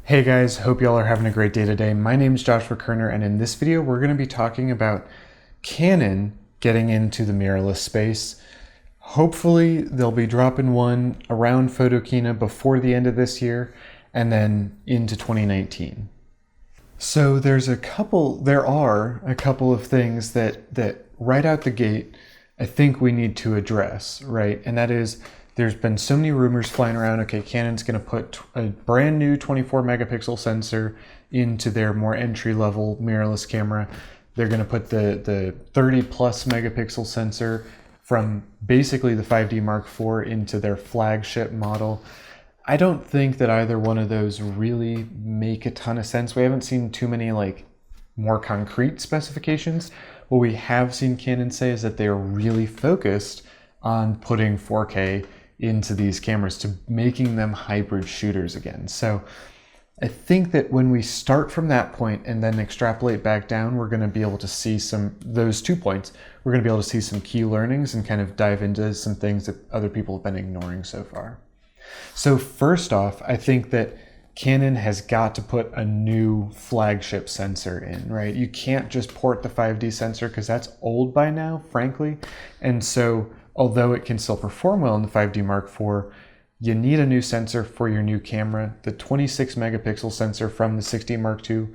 Hey guys, hope y'all are having a great day today. My name is Joshua Koerner, and in this video we're going to be talking about Canon getting into the mirrorless space. Hopefully they'll be dropping one around Photokina before the end of this year and then into 2019. So there are a couple of things that right out the gate I think we need to address, right? And that is, there's been so many rumors flying around. Okay, Canon's going to put a brand new 24 megapixel sensor into their more entry level mirrorless camera. They're going to put the 30 plus megapixel sensor from basically the 5D Mark IV into their flagship model. I don't think that either one of those really make a ton of sense. We haven't seen too many more concrete specifications. What we have seen Canon say is that they are really focused on putting 4K into these cameras, to making them hybrid shooters again. So I think that when we start from that point and then extrapolate back down, we're going to be able to see those 2 points. We're going to be able to see some key learnings and kind of dive into some things that other people have been ignoring so far. So first off, I think that Canon has got to put a new flagship sensor in, right? You can't just port the 5D sensor because that's old by now, frankly. And so although it can still perform well in the 5D Mark IV, you need a new sensor for your new camera. The 26 megapixel sensor from the 6D Mark II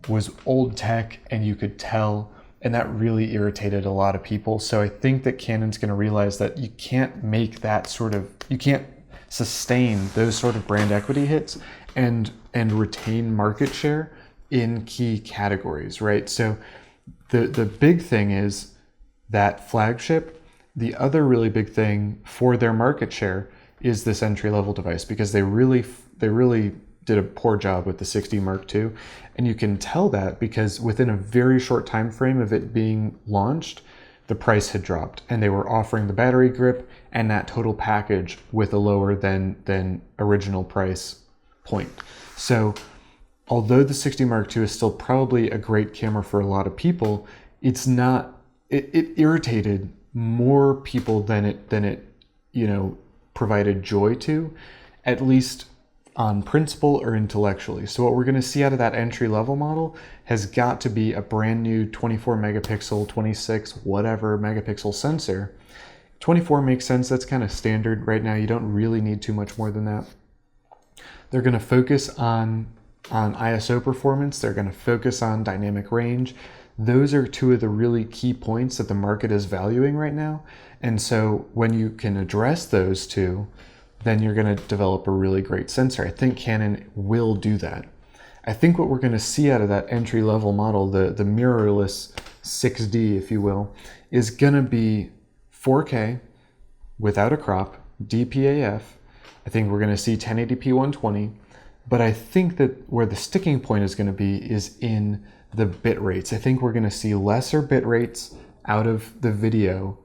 was old tech, and you could tell, and that really irritated a lot of people. So I think that Canon's going to realize that you can't you can't sustain those sort of brand equity hits and retain market share in key categories, right? So the big thing is that flagship. The other really big thing for their market share is this entry-level device, because they really did a poor job with the 6D Mark II. And you can tell that because within a very short time frame of it being launched, the price had dropped, and they were offering the battery grip and that total package with a lower than original price point. So although the 6D Mark II is still probably a great camera for a lot of people, it irritated more people than it provided joy to, at least on principle or intellectually. So what we're going to see out of that entry level model has got to be a brand new 24 megapixel, 26 whatever megapixel sensor. 24 makes sense. That's kind of standard right now. You don't really need too much more than that. They're going to focus on ISO performance. They're going to focus on dynamic range. Those are two of the really key points that the market is valuing right now. And so when you can address those two, then you're going to develop a really great sensor. I think Canon will do that. I think what we're going to see out of that entry-level model, the mirrorless 6D, if you will, is going to be 4K without a crop, DPAF. I think we're going to see 1080p 120. But I think that where the sticking point is going to be is in the bit rates. I think we're going to see lesser bit rates out of the video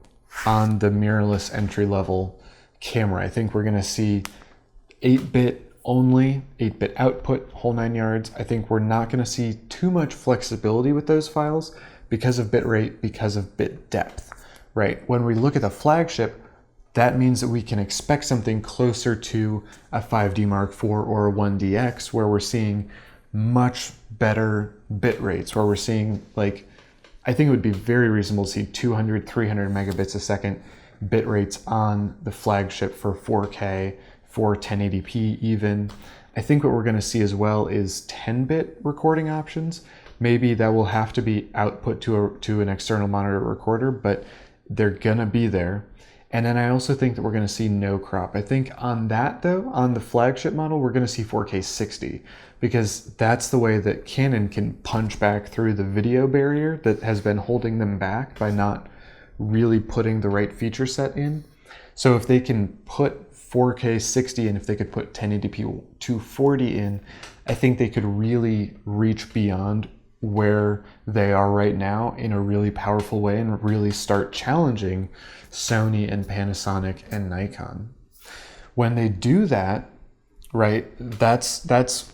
on the mirrorless entry-level camera. I think we're going to see 8-bit only, 8-bit output, whole 9 yards. I think we're not going to see too much flexibility with those files because of bit rate, because of bit depth, right? When we look at the flagship, that means that we can expect something closer to a 5D Mark IV or a 1DX, where we're seeing much better bit rates, where we're seeing, I think it would be very reasonable to see 200, 300 megabits a second bit rates on the flagship for 4K, for 1080p even. I think what we're going to see as well is 10-bit recording options. Maybe that will have to be output to an external monitor recorder, but they're going to be there. And then I also think that we're going to see no crop. I think on that though, on the flagship model, we're going to see 4K 60, because that's the way that Canon can punch back through the video barrier that has been holding them back by not really putting the right feature set in. So if they can put 4K 60 and if they could put 1080p 240 in, I think they could really reach beyond where they are right now in a really powerful way and really start challenging Sony and Panasonic and Nikon. When they do that, right, that's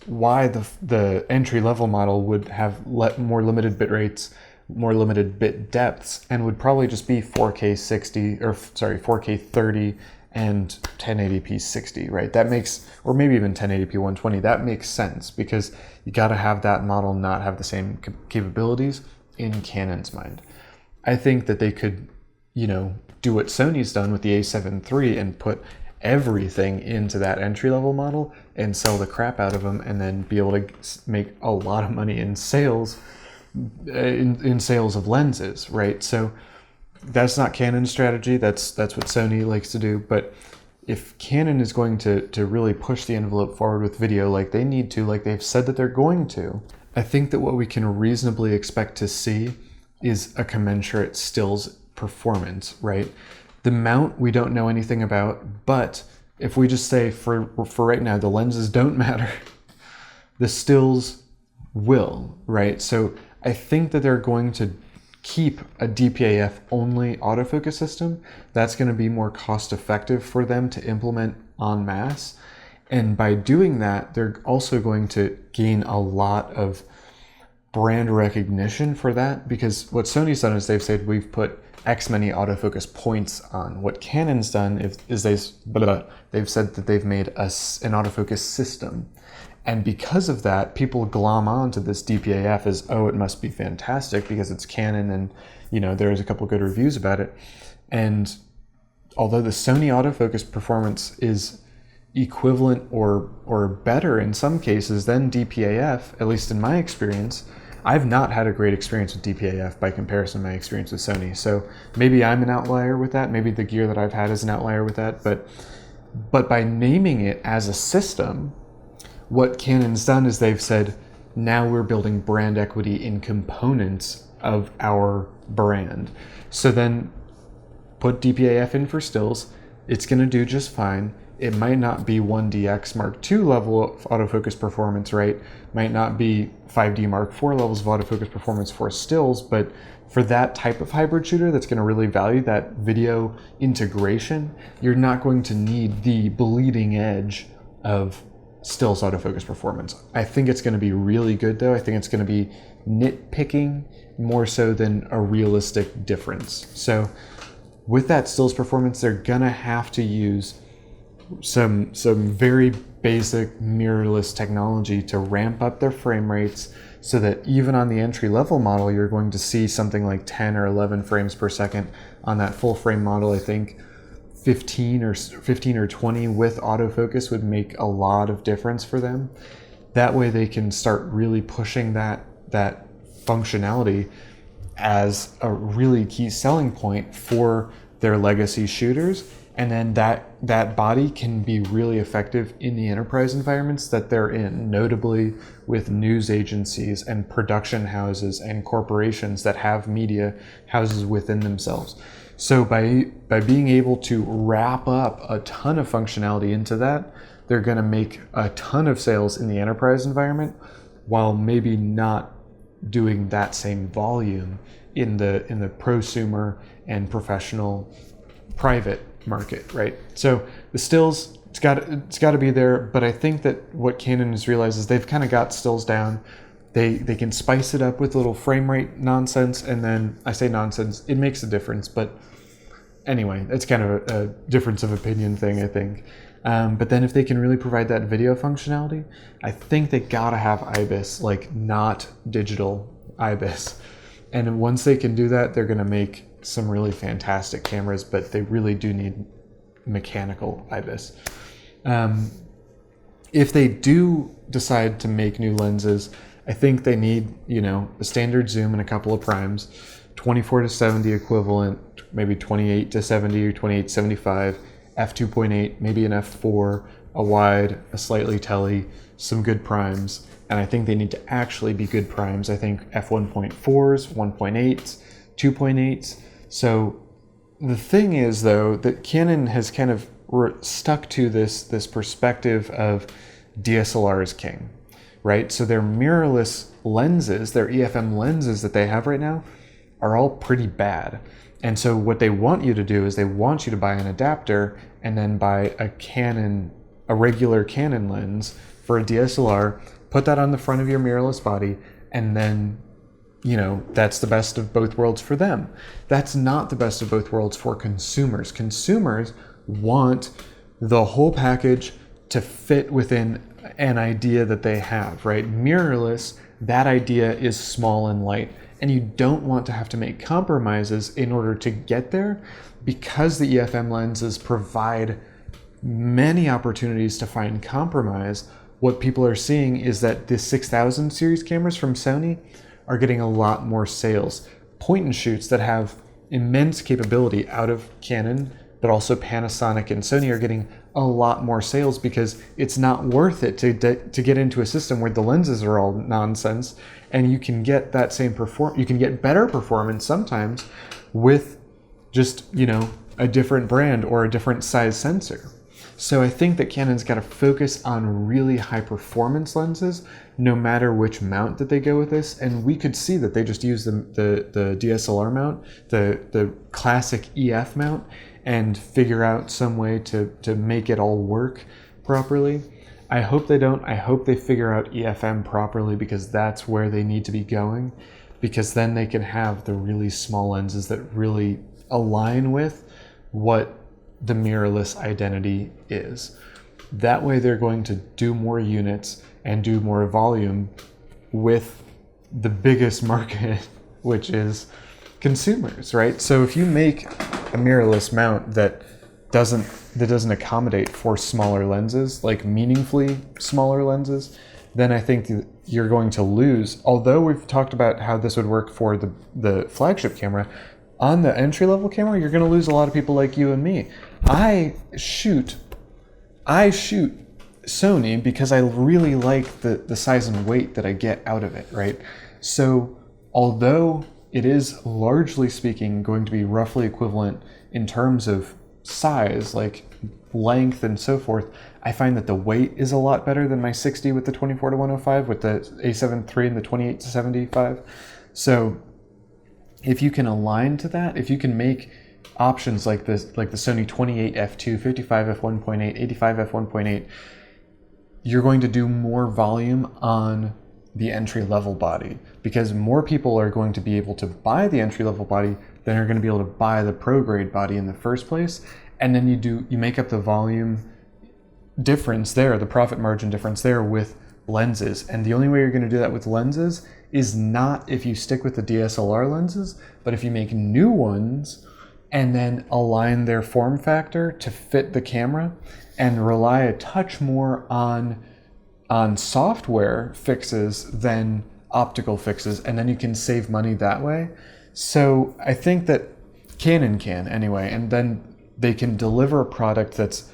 why the entry-level model would have more limited bit rates, more limited bit depths, and would probably just be 4K 60, or sorry, 4K 30 and 1080p 60, right? That makes, or maybe even 1080p 120, that makes sense because you got to have that model not have the same capabilities in Canon's mind. I think that they could, do what Sony's done with the A7 III and put everything into that entry-level model and sell the crap out of them, and then be able to make a lot of money in sales, in sales of lenses, right? So that's not Canon's strategy. That's what Sony likes to do. But if Canon is going to really push the envelope forward with video like they need to, like they've said that they're going to, I think that what we can reasonably expect to see is a commensurate stills performance, right? The mount we don't know anything about, but if we just say for right now, the lenses don't matter, the stills will, right? So I think that they're going to keep a DPAF only autofocus system. That's going to be more cost effective for them to implement en masse. And by doing that, they're also going to gain a lot of brand recognition for that, because what Sony's done is they've said we've put X many autofocus points on. What Canon's done is they've said that they've made an autofocus system. And because of that, people glom onto this DPAF as, oh, it must be fantastic because it's Canon, and there's a couple good reviews about it. And although the Sony autofocus performance is equivalent or better in some cases than DPAF, at least in my experience, I've not had a great experience with DPAF by comparison to my experience with Sony. So maybe I'm an outlier with that. Maybe the gear that I've had is an outlier with that. But by naming it as a system, what Canon's done is they've said, now we're building brand equity in components of our brand. So then put DPAF in for stills. It's going to do just fine. It might not be 1DX Mark II level of autofocus performance, right? Might not be 5D Mark IV levels of autofocus performance for stills, but for that type of hybrid shooter that's going to really value that video integration, you're not going to need the bleeding edge of stills autofocus performance. I think it's going to be really good though. I think it's going to be nitpicking more so than a realistic difference. So with that stills performance, they're going to have to use some very basic mirrorless technology to ramp up their frame rates so that even on the entry-level model, you're going to see something like 10 or 11 frames per second. On that full frame model, I think 15 or 20 with autofocus would make a lot of difference for them. That way they can start really pushing that functionality as a really key selling point for their legacy shooters. And then that body can be really effective in the enterprise environments that they're in, notably with news agencies and production houses and corporations that have media houses within themselves. So by being able to wrap up a ton of functionality into that, they're going to make a ton of sales in the enterprise environment while maybe not doing that same volume in the prosumer and professional private market, right? So the stills, it's got to be there, but I think that what Canon has realized is they've kind of got stills down. They can spice it up with a little frame rate nonsense, and then I say nonsense, it makes a difference, but anyway, it's kind of a difference of opinion thing, I think. But then if they can really provide that video functionality, I think they gotta have IBIS, like not digital IBIS. And once they can do that, they're gonna make some really fantastic cameras, but they really do need mechanical IBIS. If they do decide to make new lenses, I think they need, a standard zoom and a couple of primes, 24 to 70 equivalent, maybe 28 to 70 or 28 to 75, f2.8, maybe an f4, a wide, a slightly tele, some good primes. And I think they need to actually be good primes. I think f1.4s, 1.8s, 2.8s. So the thing is, though, that Canon has kind of stuck to this perspective of DSLR is king, right? So their mirrorless lenses, their EFM lenses that they have right now are all pretty bad. And so what they want you to do is they want you to buy an adapter and then buy a regular Canon lens for a DSLR, put that on the front of your mirrorless body, and then that's the best of both worlds for them. That's not the best of both worlds for consumers. Consumers want the whole package to fit within an idea that they have, right? Mirrorless, that idea is small and light, and you don't want to have to make compromises in order to get there, because the EFM lenses provide many opportunities to find compromise. What people are seeing is that the 6000 series cameras from Sony are getting a lot more sales. Point and shoots that have immense capability out of Canon, but also Panasonic and Sony are getting a lot more sales because it's not worth it to get into a system where the lenses are all nonsense, and you can get that same you can get better performance sometimes with just, you know, a different brand or a different size sensor. So I think that Canon's got to focus on really high performance lenses, no matter which mount that they go with this. And we could see that they just use the DSLR mount, the classic EF mount, and figure out some way to make it all work properly. I hope they don't. I hope they figure out EFM properly, because that's where they need to be going, because then they can have the really small lenses that really align with what the mirrorless identity is. That way they're going to do more units and do more volume with the biggest market, which is consumers, right? So if you make a mirrorless mount that doesn't accommodate for smaller lenses, like meaningfully smaller lenses, then I think you're going to lose. Although we've talked about how this would work for the flagship camera, on the entry-level camera, you're going to lose a lot of people like you and me. I shoot Sony because I really like the size and weight that I get out of it, right? So although it is, largely speaking, going to be roughly equivalent in terms of size, like length and so forth, I find that the weight is a lot better than my 60 with the 24-105, with the A7 III and the 28-75. So if you can align to that, if you can make options like this, like the Sony 28 f2, 55 f1.8, 85 f1.8, you're going to do more volume on the entry-level body, because more people are going to be able to buy the entry-level body than are going to be able to buy the pro-grade body in the first place. And then you make up the volume difference there, the profit margin difference there, with lenses. And the only way you're going to do that with lenses is not if you stick with the DSLR lenses, but if you make new ones and then align their form factor to fit the camera and rely a touch more on software fixes than optical fixes, and then you can save money that way. So I think that Canon can anyway, and then they can deliver a product that's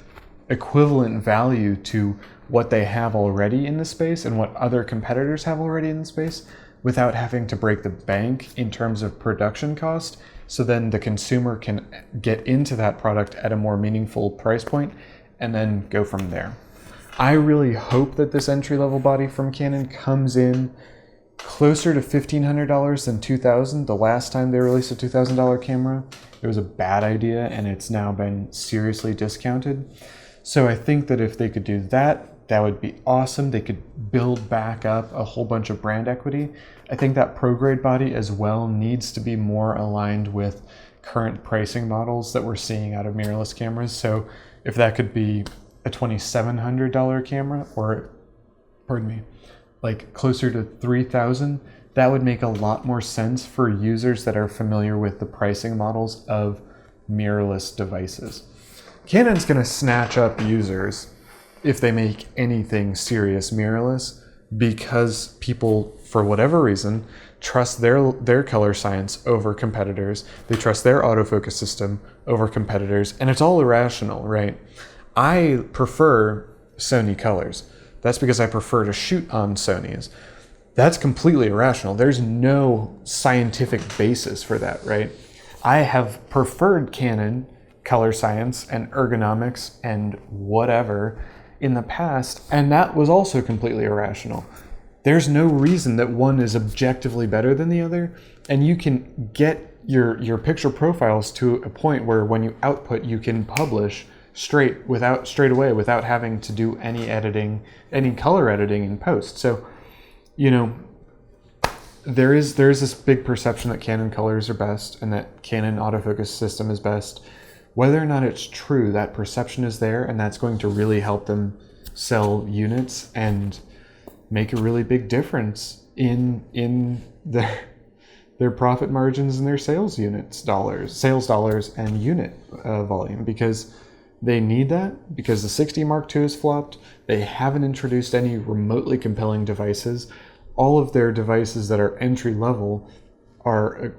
equivalent value to what they have already in the space and what other competitors have already in the space, without having to break the bank in terms of production cost. So then the consumer can get into that product at a more meaningful price point and then go from there. I really hope that this entry-level body from Canon comes in closer to $1,500 than $2,000. The last time they released a $2,000 camera, it was a bad idea, and it's now been seriously discounted. So I think that if they could do that, that would be awesome. They could build back up a whole bunch of brand equity. I think that pro-grade body as well needs to be more aligned with current pricing models that we're seeing out of mirrorless cameras. So if that could be a $2,700 camera, or, pardon me, like closer to $3,000, that would make a lot more sense for users that are familiar with the pricing models of mirrorless devices. Canon's going to snatch up users if they make anything serious mirrorless, because people, for whatever reason, trust their color science over competitors. They trust their autofocus system over competitors, and it's all irrational, right? I prefer Sony colors. That's because I prefer to shoot on Sonys. That's completely irrational. There's no scientific basis for that, right? I have preferred Canon color science and ergonomics and whatever in the past, and that was also completely irrational. There's no reason that one is objectively better than the other, and you can get your picture profiles to a point where when you output, you can publish straight away without having to do any editing, any color editing in post. So, you know, there is this big perception that Canon colors are best and that Canon autofocus system is best. whether or not it's true, that perception is there, and that's going to really help them sell units and make a really big difference in their profit margins and their sales dollars and unit volume, because they need that, because the 60 Mark II has flopped. They haven't introduced any remotely compelling devices. All of their devices that are entry level are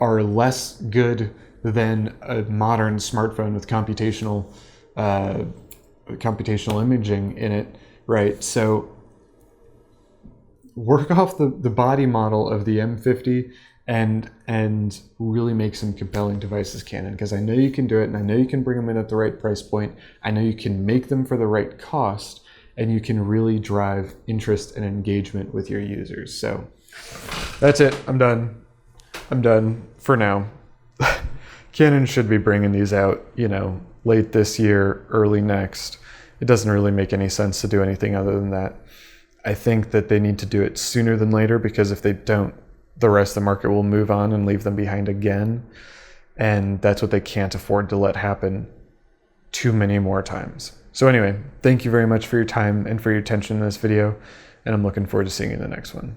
less good than a modern smartphone with computational imaging in it, right? So work off the body model of the M50 and really make some compelling devices, Canon, because I know you can do it, and I know you can bring them in at the right price point. I know you can make them for the right cost, and you can really drive interest and engagement with your users. So that's it. I'm done for now. Canon should be bringing these out, late this year, early next. It doesn't really make any sense to do anything other than that. I think that they need to do it sooner than later, because if they don't, the rest of the market will move on and leave them behind again. And that's what they can't afford to let happen too many more times. So anyway, thank you very much for your time and for your attention in this video, and I'm looking forward to seeing you in the next one.